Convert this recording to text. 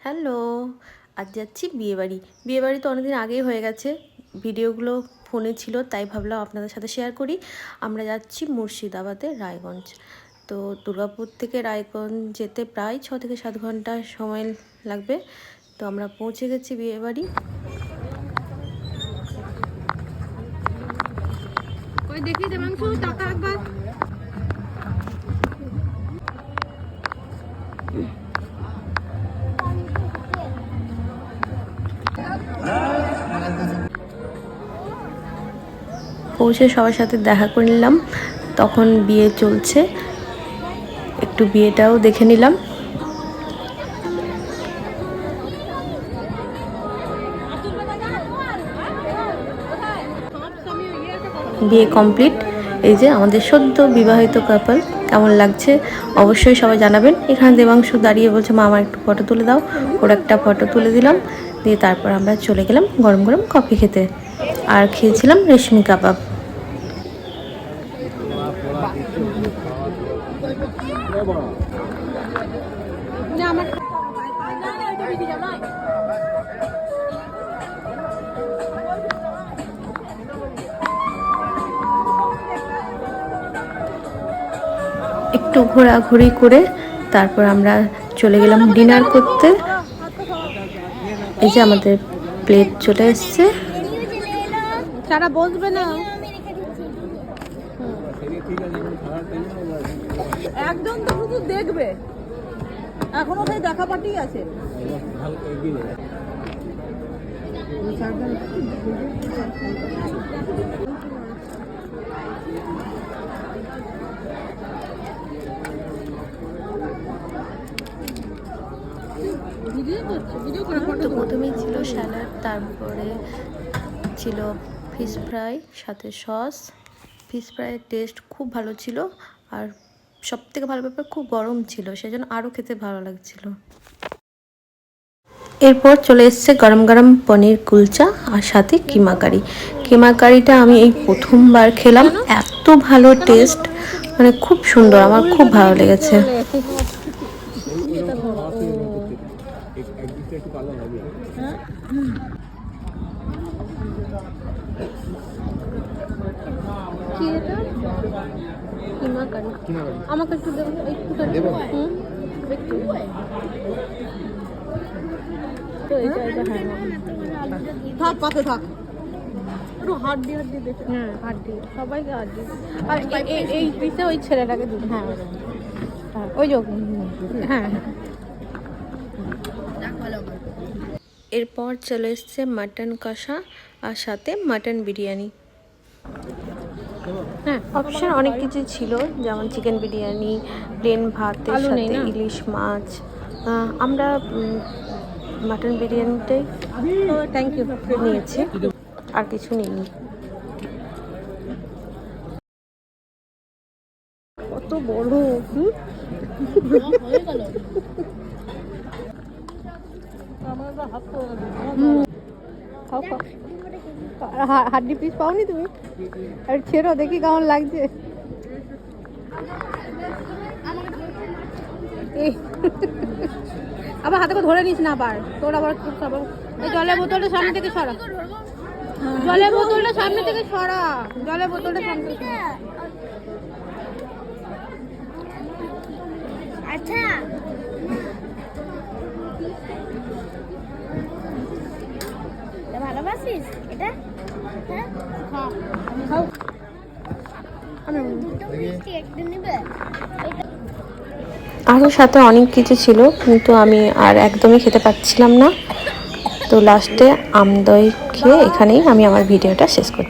Hello, আজ যাচ্ছি বিয়েবাড়ি। বিয়েবাড়ি তো অনেকদিন আগেই হয়ে গেছে, ভিডিওগুলো ফোনে ছিল, তাই ভাবলাম আপনাদের সাথে শেয়ার করি। আমরা যাচ্ছি মুর্শিদাবাদে রায়গঞ্জ। তো দুর্গাপুর থেকে রায়গঞ্জ যেতে প্রায় 6 থেকে 7 ঘন্টা সময় লাগবে। তো আমরা পৌঁছে গেছি বিয়েবাড়ি। ওই দেখি দেবাংশু টাকা একবার। পৌঁছে সবার সাথে দেখা করে নিলাম। তখন বিয়ে চলছে, একটু বিয়েটাও দেখে নিলাম। বিয়ে কমপ্লিট। এই যে আমাদের সদ্য বিবাহিত কাপল, কেমন লাগছে অবশ্যই সবাই জানাবেন। এখানে দেবাংশু দাঁড়িয়ে বলছে মা আমার একটু ফটো তুলে দাও, ওর একটা ফটো তুলে দিলাম। দিয়ে তারপর আমরা চলে গেলাম গরম গরম কফি খেতে, আর খেয়েছিলাম রেশমি কাবাব। একটু ঘোরাঘুরি করে তারপর আমরা চলে গেলাম ডিনার করতে। এই যে আমাদের প্লেট চলে এসছে। সারা বসবে না একদম, তো শুধু দেখবে, এখনো সেই দেখা পাটি আছে। তো প্রথমেই ছিল স্যালাড, তারপরে ছিল ফিশ ফ্রাই সাথে সস। ফিশ ফ্রাইয়ের টেস্ট খুব ভালো ছিল, আর সবথেকে ভালো ব্যাপার খুব গরম ছিল, সেজন্য আরও খেতে ভালো লাগছিল। এরপর চলে এসছে গরম গরম পনির কুলচা আর সাথে কিমা কারি। কিমা কারিটা আমি এই প্রথমবার খেলাম, এত ভালো টেস্ট, মানে খুব সুন্দর, আমার খুব ভালো লেগেছে। আমাকে একটু দেবো, একটু থাক পাতে থাক, একটু হাড্ডি হাড্ডি দেখে। হ্যাঁ হাড্ডি, সবাইকে হাড্ডি। আর এই পিসে ওই ছেলেটাকে দিন। হ্যাঁ ওই যোগ। হ্যাঁ এরপর চলে এসছে মাটন কষা আর সাথে মাটন বিরিয়ানি। হ্যাঁ, অপশন অনেক কিছু ছিল, যেমন চিকেন বিরিয়ানি, প্লেন ভাতের সাথে ইলিশ মাছ। আমরা মাটন বিরিয়ানিটাই থ্যাংক ইউ নিয়েছি, আর কিছু নিইনি। কত বড় হাড্ডি পিস পাওনি তুমি? আর ছেড়ো দেখি কেমন লাগছে। আবার হাতে করে ধরে নিস না, আবার তোর আবার এই জলের বোতলটা সামনে থেকে সরা, জলের বোতলটা সামনে থেকে সরা, জলের বোতলটা সামনে থেকে। আচ্ছা ভালোবাসিস এটা? হ্যাঁ খাও। আরও সাথে অনেক কিছু ছিল, কিন্তু আমি আর একদমই খেতে পাচ্ছিলাম না। তো লাস্টে আমদই খেয়ে এখানেই আমি আমার ভিডিওটা শেষ করছি।